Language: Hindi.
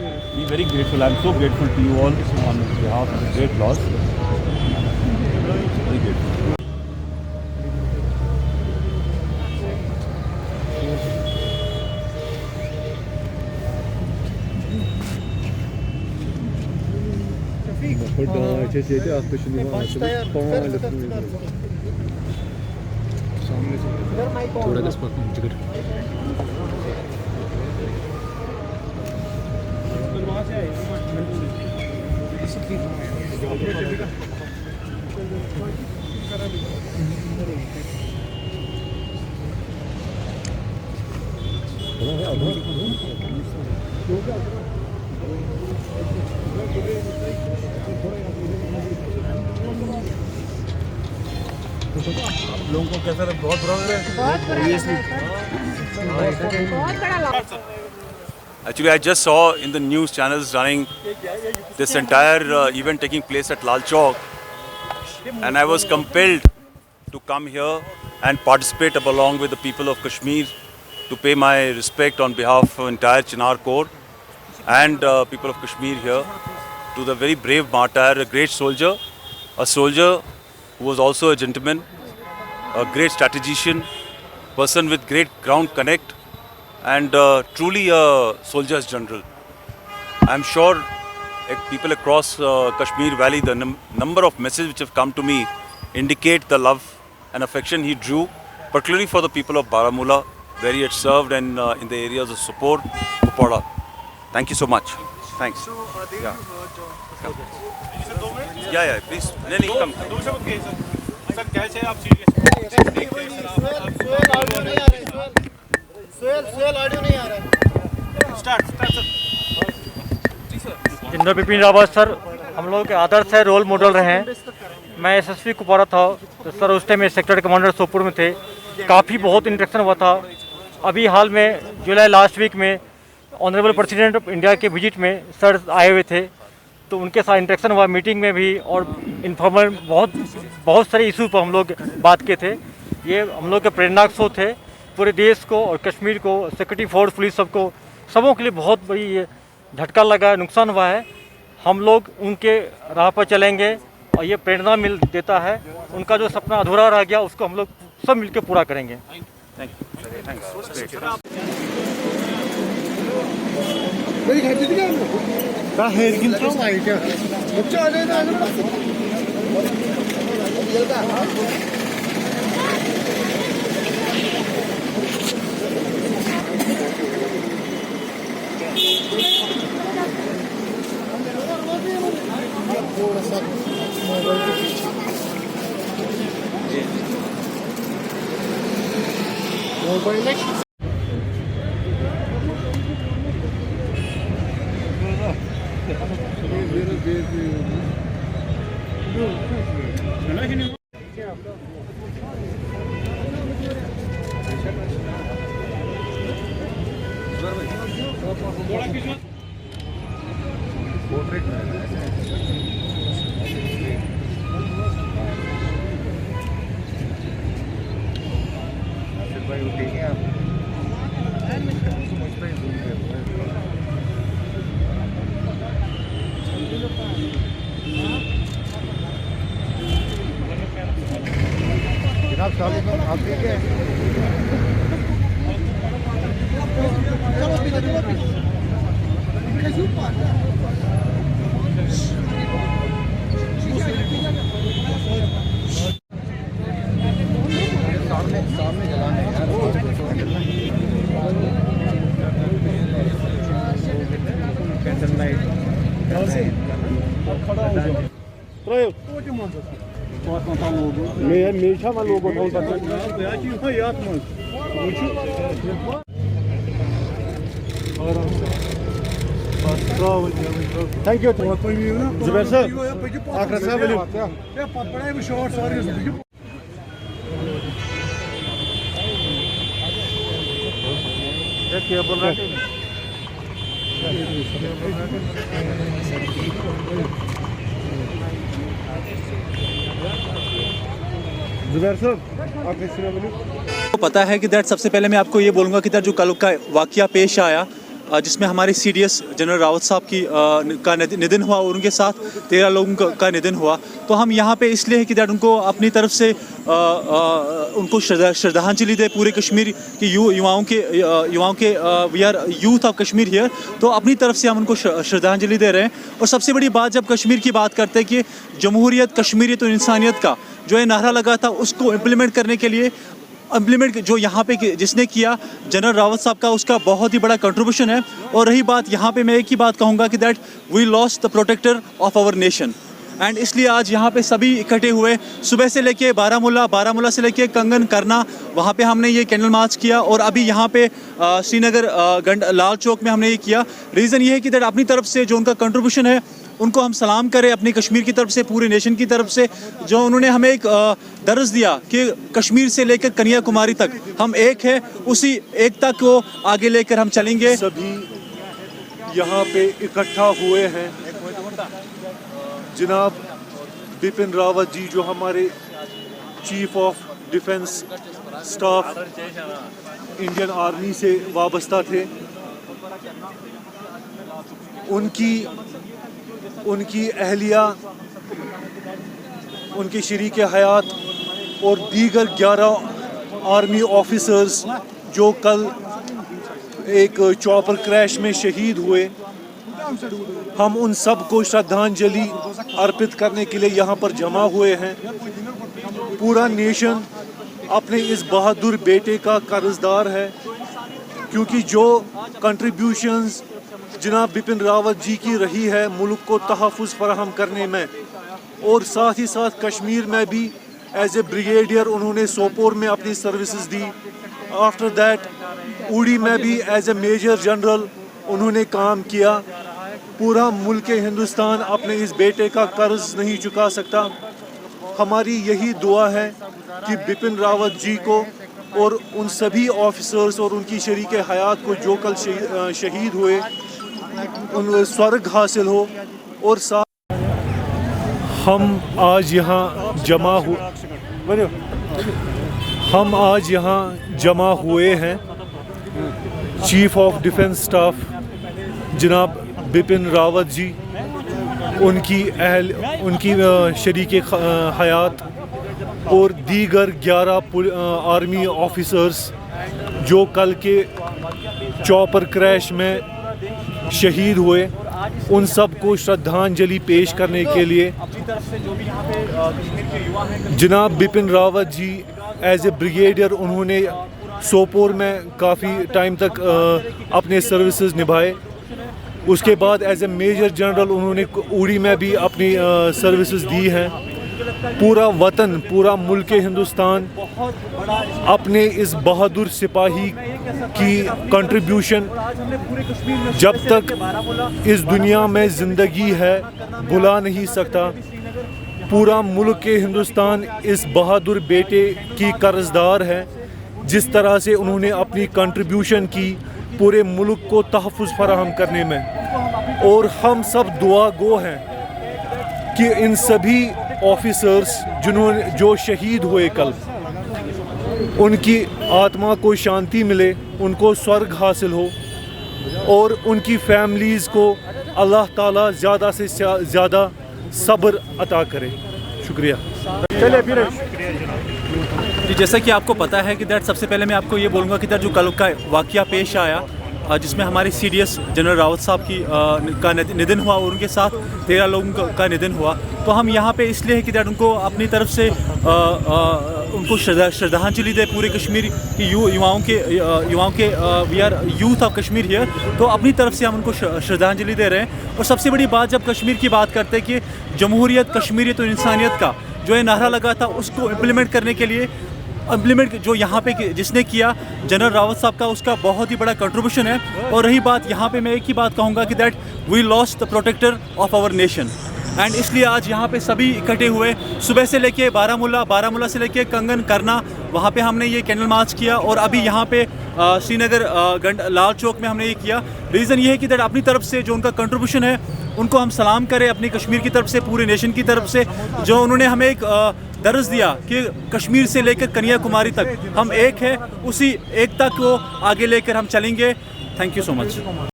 Be very grateful. I'm so grateful to you all on behalf of the great loss. Very grateful. थोड़ा 10 मिनट टिकट लोगों को कैसा लगा? बहुत बुरा लग रहा है। बहुत बड़ा loss. Actually, I just saw in the news channels running this entire event taking place at Lal Chowk, and I was compelled to come here and participate along with the people of Kashmir to pay my respect on behalf of entire Chinar Corps and people of Kashmir here to the very brave martyr, a great soldier, a soldier who was also a gentleman, a great strategician, person with great ground connect, and truly a soldier's general. I'm sure people across Kashmir Valley, the number of messages which have come to me indicate the love and affection he drew, particularly for the people of Baramulla, where he had served, and in the areas of Sopore, Kupara. Thank you so much. Thanks. Yeah, please. नहीं, come. सर कैसे आप सीरियस? ऑडियो नहीं आ रहा है। Start sir. General Bipin Rawat sir हम लोग के आदर्श है, रोल मॉडल रहे हैं। मैं एसएसपी कुपवाड़ा था तो सर उस टाइम में सेक्टर कमांडर सोपुर में थे। काफ़ी बहुत इंटरेक्शन हुआ था। अभी हाल में जुलाई लास्ट वीक में ऑनरेबल प्रेसिडेंट ऑफ इंडिया के विजिट में सर आए हुए थे, तो उनके साथ इंटरेक्शन हुआ मीटिंग में भी, और इन्फॉर्मल बहुत सारे इशू पर हम लोग बात किए थे। ये हम लोग के प्रेरणाक शो थे पूरे देश को और कश्मीर को, सिक्योरिटी फोर्स, पुलिस सबों के लिए बहुत बड़ी ये झटका लगा, नुकसान हुआ है। हम लोग उनके राह पर चलेंगे और ये प्रेरणा मिल देता है। उनका जो सपना अधूरा रह गया उसको हम लोग सब मिलकर पूरा करेंगे। थोड़ा सा मोबाइल के पीछे मोबाइल आप ठीक है? सामने जलाने कैंडल लाइट खड़ा हो जाओ। मेशा में लोग थैंक यू जुबैर साहब आखिर साहब क्या बोल रहा है? जुबैर साहब आप तो पता है कि दैट सबसे पहले मैं आपको ये बोलूँगा कि दैट जो कल का वाकया पेश आया जिसमें हमारे CDS जनरल रावत साहब का निधन हुआ और उनके साथ 13 लोगों का निधन हुआ। तो हम यहाँ पे इसलिए है कि दैट उनको अपनी तरफ से उनको श्रद्धांजलि दे पूरे कश्मीर की युवाओं के we are youth of Kashmir here. तो अपनी तरफ से हम उनको श्रद्धांजलि दे रहे हैं। और सबसे बड़ी बात, जब कश्मीर की बात करते हैं कि जमहूरियत, कश्मीरियत और इंसानियत का जो ये नारा लगा था, उसको इम्प्लीमेंट करने के लिए जो यहाँ पे जिसने किया जनरल रावत साहब का, उसका बहुत ही बड़ा कंट्रीब्यूशन है। और रही बात यहाँ पे, मैं एक ही बात कहूँगा कि that we lost the protector of our nation. And इसलिए आज यहाँ पे सभी इकट्ठे हुए, सुबह से लेके बारामूला से लेके कंगन करना, वहाँ पे हमने ये कैंडल मार्च किया। और अभी यहाँ पे श्रीनगर लाल चौक में हमने ये किया। रीज़न ये है कि दैट अपनी तरफ से जो उनका कंट्रीब्यूशन है, उनको हम सलाम करें अपनी कश्मीर की तरफ से, पूरे नेशन की तरफ से, जो उन्होंने हमें एक दर्ज दिया कि कश्मीर से लेकर कन्याकुमारी तक हम एक है, उसी एकता को आगे लेकर हम चलेंगे। सभी यहाँ पे इकट्ठा हुए हैं। जनाब बिपिन रावत जी, जो हमारे chief of defence staff Indian army से वाबस्ता थे, उनकी अहलिया, उनके शरीक हयात और दीगर 11 आर्मी ऑफिसर्स जो कल एक चॉपर क्रैश में शहीद हुए, हम उन सब को श्रद्धांजलि अर्पित करने के लिए यहाँ पर जमा हुए हैं। पूरा नेशन अपने इस बहादुर बेटे का कर्जदार है, क्योंकि जो कंट्रीब्यूशंस जनाब बिपिन रावत जी की रही है मुल्क को तहफ़्फ़ुज़ फराहम करने में, और साथ ही साथ कश्मीर में भी एज ए ब्रिगेडियर उन्होंने सोपोर में अपनी सर्विसेज दी। आफ्टर दैट उड़ी में भी एज ए मेजर जनरल उन्होंने काम किया। पूरा मुल्क हिंदुस्तान अपने इस बेटे का कर्ज नहीं चुका सकता। हमारी यही दुआ है कि बिपिन रावत जी को और उन सभी ऑफिसर्स और उनकी शरीक हयात को जो कल शहीद हुए, उन स्वर्ग हासिल हो। और साथ हम आज यहाँ जमा हुए हैं चीफ ऑफ डिफेंस स्टाफ जनाब बिपिन रावत जी, उनकी शरीक हयात और दीगर 11 आर्मी ऑफिसर्स जो कल के चॉपर क्रैश में शहीद हुए, उन सब को श्रद्धांजलि पेश करने के लिए जनाब Bipin Rawat ji as a brigadier उन्होंने सोपोर में काफ़ी टाइम तक अपने सर्विसेज निभाए। उसके बाद एज ए मेजर जनरल उन्होंने उड़ी में भी अपनी सर्विसेज दी हैं। पूरा वतन, पूरा मुल्क हिंदुस्तान अपने इस बहादुर सिपाही की कंट्रीब्यूशन जब तक इस दुनिया में ज़िंदगी है भुला नहीं सकता। पूरा मुल्क हिंदुस्तान इस बहादुर बेटे की कर्जदार है, जिस तरह से उन्होंने अपनी कंट्रीब्यूशन की पूरे मुल्क को तहफ़्फ़ुज़ फराहम करने में। और हम सब दुआ गो हैं कि इन सभी ऑफिसर्स जो शहीद हुए कल, उनकी आत्मा को शांति मिले, उनको स्वर्ग हासिल हो, और उनकी फैमिलीज़ को अल्लाह ताला ज़्यादा से ज़्यादा सब्र अता करे। शुक्रिया। जी, जैसा कि आपको पता है कि दैट सबसे पहले मैं आपको ये बोलूँगा कि दैट जो कल का वाक़या पेश आया, जिसमें हमारे CDS जनरल रावत साहब का निधन हुआ और उनके साथ 13 लोगों का निधन हुआ। तो हम यहाँ पे इसलिए है कि दैट उनको अपनी तरफ से उनको श्रद्धांजलि दे पूरे कश्मीर की युवाओं के we are youth of Kashmir here. तो अपनी तरफ से हम उनको श्रद्धांजलि दे रहे हैं। और सबसे बड़ी बात, जब कश्मीर की बात करते हैं कि जमहूरियत, कश्मीरियत और इंसानियत का जो ये नारा लगा था, उसको इम्प्लीमेंट करने के लिए जो यहाँ पे जिसने किया जनरल रावत साहब का, उसका बहुत ही बड़ा कंट्रीब्यूशन है। और रही बात यहाँ पे, मैं एक ही बात कहूँगा कि that we lost the protector of our nation. And इसलिए आज यहाँ पे सभी इकट्ठे हुए, सुबह से लेके बारामूला से लेके कंगन करना, वहाँ पे हमने ये कैंडल मार्च किया। और अभी यहाँ पे श्रीनगर लाल चौक में हमने ये किया। रीज़न ये है कि दैट अपनी तरफ से जो उनका कंट्रीब्यूशन है, उनको हम सलाम करें अपनी कश्मीर की तरफ से, पूरे नेशन की तरफ से, जो उन्होंने हमें एक दर्ज दिया कि कश्मीर से लेकर कन्याकुमारी तक हम एक है, उसी एकता को आगे लेकर हम चलेंगे। Thank you so much.